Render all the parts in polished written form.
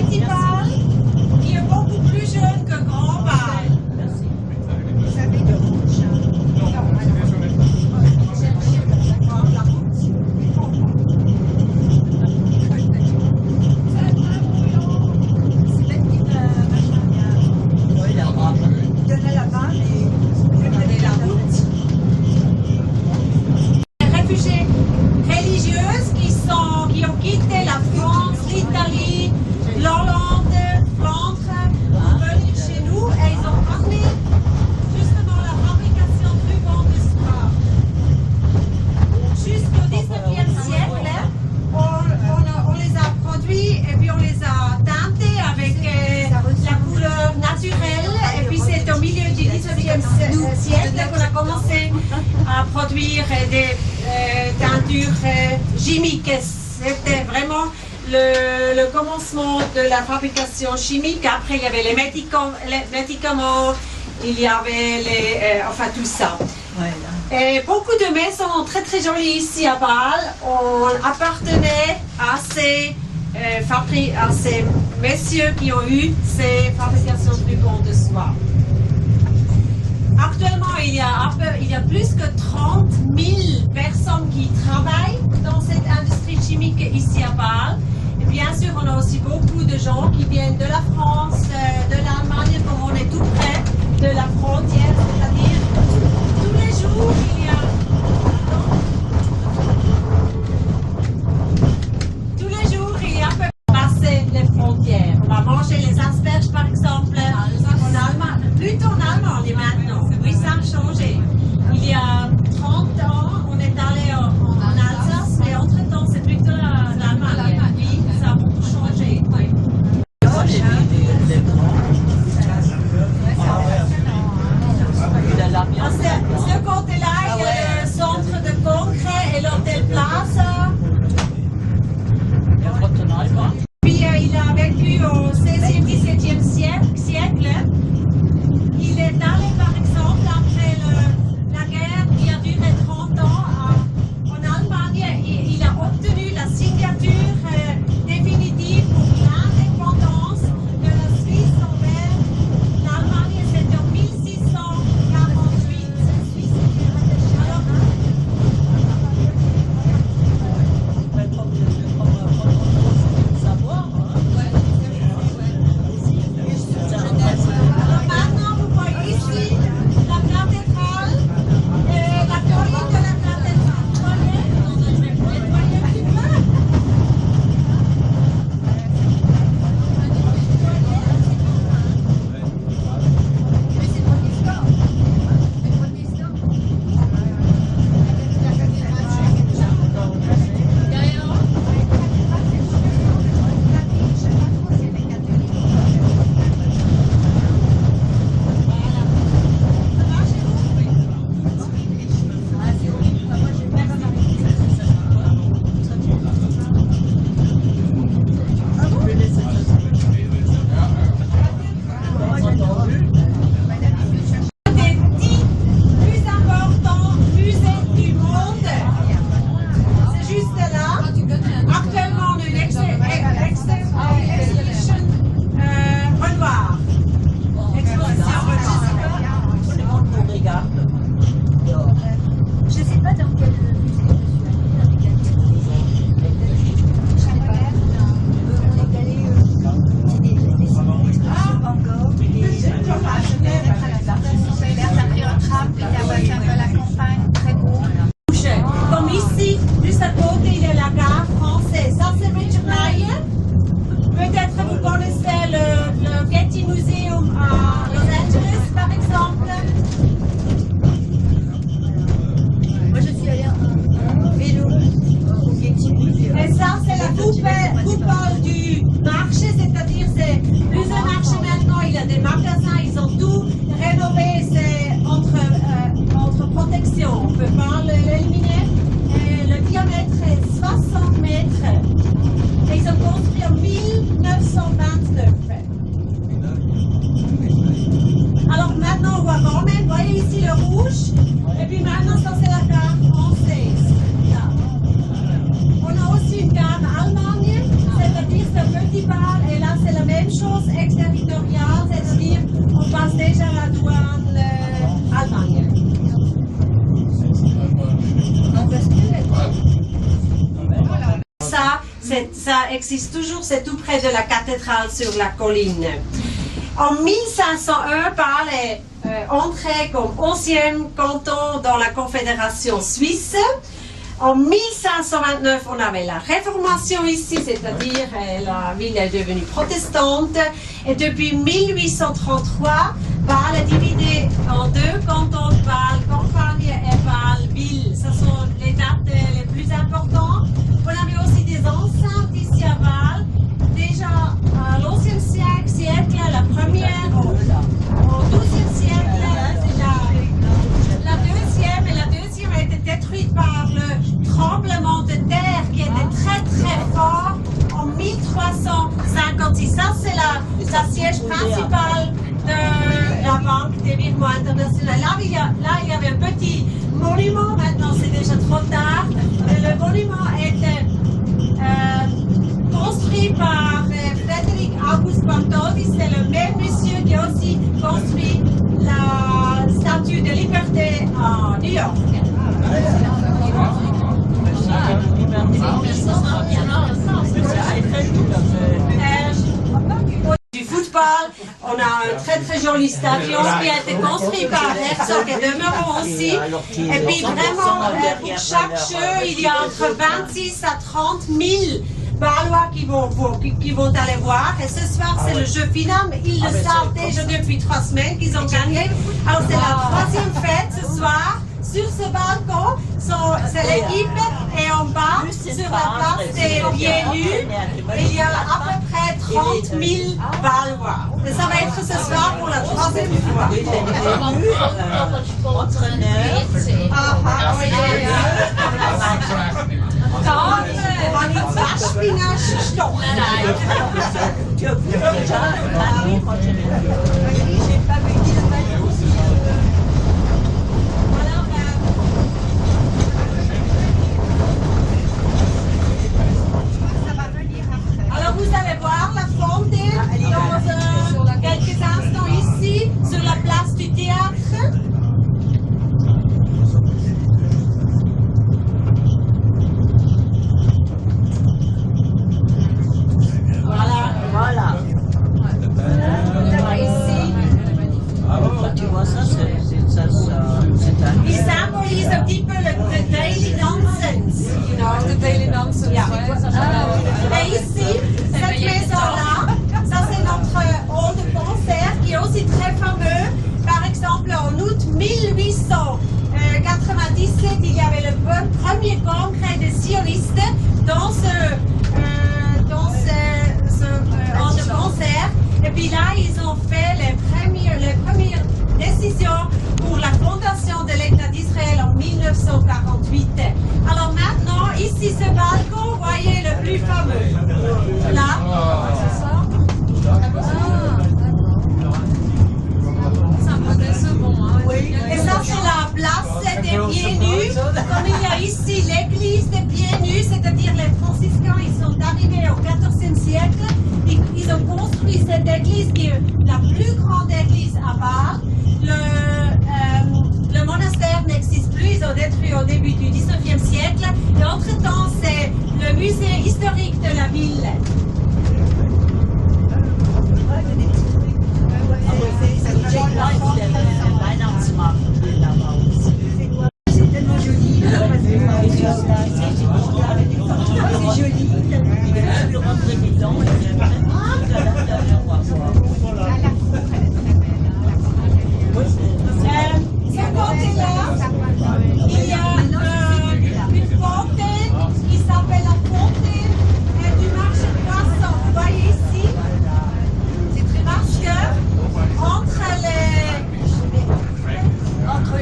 petit bal qui est beaucoup plus jeune que grand bal. Vous avez de rouge? Réfugiés religieuses qui ont quitté la France, l'Italie, l'Hollande, Flandre, pour venir chez nous et ils ont amené justement la fabrication de rubans de soie. Jusqu'au 19e siècle, on les a produits et puis on les a teintés avec la couleur naturelle et puis c'est au milieu du 19e siècle qu'on a commencé à produire des teintures chimiques. C'était vraiment le commencement de la fabrication chimique. Après, il y avait les médicaments, il y avait enfin tout ça. Et beaucoup de maisons très très jolies ici à Bâle, on appartenait à ces messieurs qui ont eu ces fabrications de rubans de soie. Actuellement, il y a plus que 30 000 personnes qui travaillent dans cette industrie chimique ici à Bâle. Et bien sûr, on a aussi beaucoup de gens qui viennent de la France, de l'Allemagne, comme on est tout près de la frontière, c'est-à-dire tous les jours, il y a passer les frontières. On va manger les asperges, par exemple, en Allemagne, plutôt en Allemagne maintenant. Oui, ça a changé. Il y a 30 ans, on est allé en Alsace, mais entre-temps, c'est plutôt l'Allemagne. Oui, ça a beaucoup changé. Oui. Ce côté-là, il y a le centre de concret et l'hôtel Plaza. Puis il a vécu au 16e, 17e siècle. Il est allé par exemple après la guerre qui a duré 30 ans en Allemagne. Il a obtenu la signature définitive pour l'indépendance de la Suisse envers l'Allemagne. C'était en 1648. Et puis maintenant, ça c'est la gare française. On a aussi une gare allemande, c'est-à-dire ce petit bar, et là c'est la chose exterritoriale, c'est-à-dire on passe déjà la douane Allemagne. Ça existe toujours, c'est tout près de la cathédrale sur la colline. En 1501, Bâle est entré comme 11e canton dans la Confédération suisse. En 1529, on avait la Réformation ici, c'est-à-dire la ville est devenue protestante. Et depuis 1833, Bâle est divisé en deux cantons, Bâle campagne et Bâle ville. Ce sont les dates les plus importantes. On avait aussi des enceintes ici à Bâle. Déjà à l'Ancien siècle, la première au XIIe siècle, la deuxième a été détruite par le tremblement de terre qui était très très fort en 1356. Ça c'est la siège principale de la Banque des virements internationaux. Là il y avait un petit monument, maintenant c'est déjà trop tard. Le monument était construit par Frédéric Auguste Bartholdi, c'est le même monsieur qui a aussi construit la Statue de Liberté à New York. Du football, on a un très très joli stadion qui a été construit par Herzog et Demeurant aussi. Et puis vraiment, pour chaque jeu, il y a entre 26 à 30 000 Bâlois qui vont aller voir. Et ce soir, c'est le jeu final, mais ils le savent déjà depuis 3 semaines qu'ils ont gagné. Alors c'est la 3e fête ce soir. Sur ce balcon, c'est l'équipe et en bas, sur la place des pieds nus, il y a à peu près 30 000 Bâlois. Et ça va être ce soir pour la 3e fois. Alors vous allez voir la fontaine dans quelques instants ici, sur la place du théâtre. Voilà. Ici. Tu vois ça, c'est Il symbolise un petit peu le daily nonsense. You know, the daily nonsense. Yeah. Et ici, cette maison-là, ça c'est notre hall de concert qui est aussi très fameux. Par exemple, en août 1897, il y avait le premier congrès des sionistes dans ce hall de concert. Et puis là, ils ont fait les premières décisions pour la fondation de l'État d'Israël en 1948. Alors maintenant, ici, ce balcon, vous voyez le plus fameux. Là, c'est ça. Et ça, c'est la place des pieds nus. Comme il y a ici l'église des pieds nus, c'est-à-dire les franciscains, ils sont arrivés au XIVe siècle. Ils ont construit cette église qui est la plus grande église à Bâle. Le monastère n'existe plus, ils ont détruit au début du XIXe siècle. Et entre-temps, c'est le musée historique de la ville. C'est tellement joli. C'est joli. Ce côté-là, il y a une fontaine qui s'appelle la fontaine du marché de poissons. Vous voyez ici, parce que entre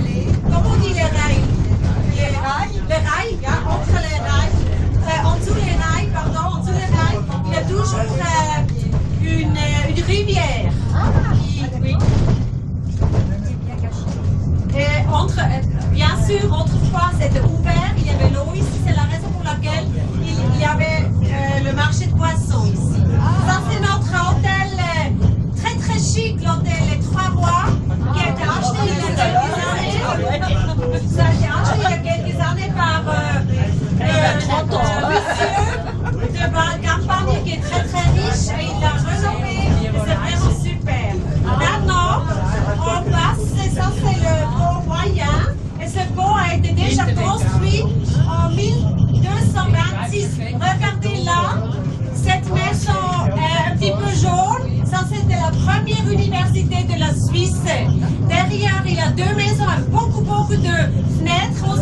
les, comment on dit les rails? Les rails, entre les rails, en dessous les rails, il y a toujours une rivière. Oui. Et bien sûr, autrefois c'était ouvert, il y avait l'eau ici, c'est la raison pour laquelle il y avait le marché de poissons ici. Ça c'est notre hôtel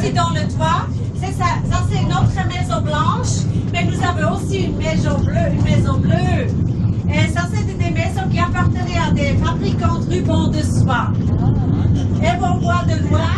aussi dans le toit. C'est ça, c'est notre maison blanche, mais nous avons aussi une maison bleue. Et ça, c'était des maisons qui appartenaient à des fabricants de rubans de soie. Et on voit de loin